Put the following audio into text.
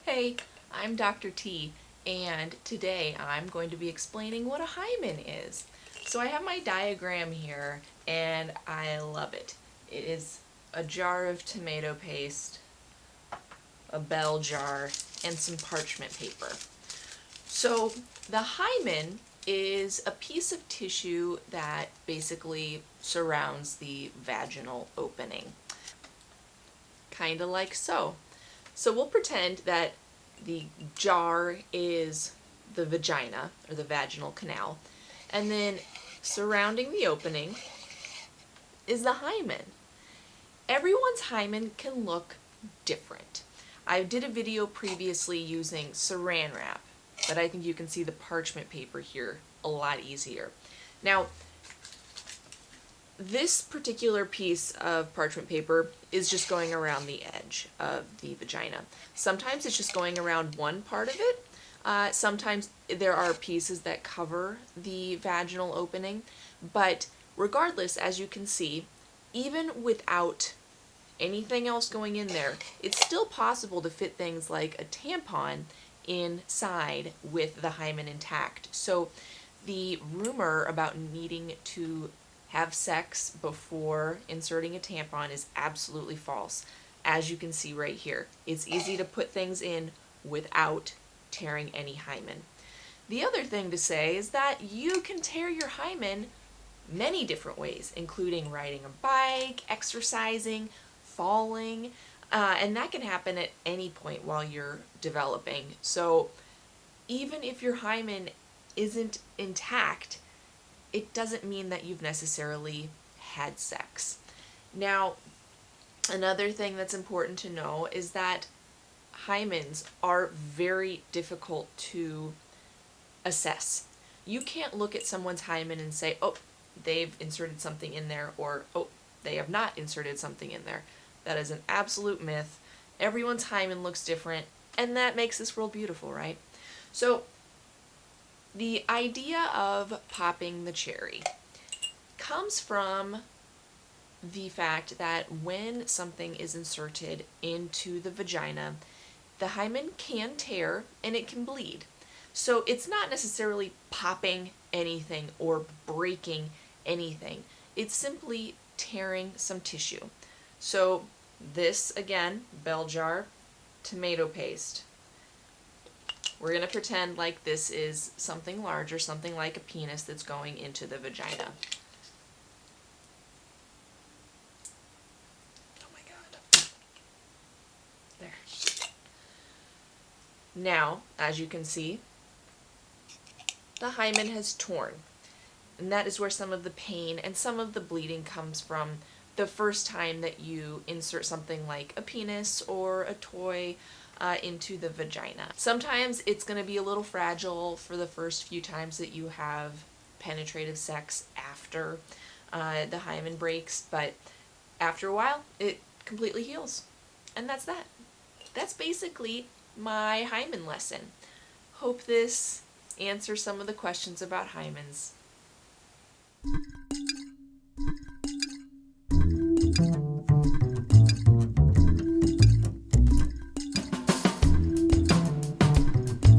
Hey, I'm Dr. T, and today I'm going to be explaining what a hymen is. So I have my diagram here, and I love it. It is a jar of tomato paste, a bell jar, and some parchment paper. So the hymen is a piece of tissue that basically surrounds the vaginal opening, kind of like so. So we'll pretend that the jar is the vagina or the vaginal canal, and then surrounding the opening is the hymen. Everyone's hymen can look different. I did a video previously using saran wrap, but I think you can see the parchment paper here a lot easier. Now, this particular piece of parchment paper is just going around the edge of the vagina. Sometimes it's just going around one part of it. Sometimes there are pieces that cover the vaginal opening, but regardless, as you can see, even without anything else going in there, it's still possible to fit things like a tampon inside with the hymen intact. So the rumor about needing to have sex before inserting a tampon is absolutely false. As you can see right here, it's easy to put things in without tearing any hymen. The other thing to say is that you can tear your hymen many different ways, including riding a bike, exercising, falling, and that can happen at any point while you're developing. So even if your hymen isn't intact, it doesn't mean that you've necessarily had sex. Now, another thing that's important to know is that hymens are very difficult to assess. You can't look at someone's hymen and say, oh, they've inserted something in there, or oh, they have not inserted something in there. That is an absolute myth. Everyone's hymen looks different, and that makes this world beautiful, right? So the idea of popping the cherry comes from the fact that when something is inserted into the vagina, the hymen can tear and it can bleed. So it's not necessarily popping anything or breaking anything. It's simply tearing some tissue. So this, again, bell jar, tomato paste. We're going to pretend like this is something larger, something like a penis that's going into the vagina. Oh my God. There. Now, as you can see, the hymen has torn. And that is where some of the pain and some of the bleeding comes from the first time that you insert something like a penis or a toy into the vagina. Sometimes it's going to be a little fragile for the first few times that you have penetrative sex after the hymen breaks, but after a while it completely heals. And that's that. That's basically my hymen lesson. Hope this answers some of the questions about hymens.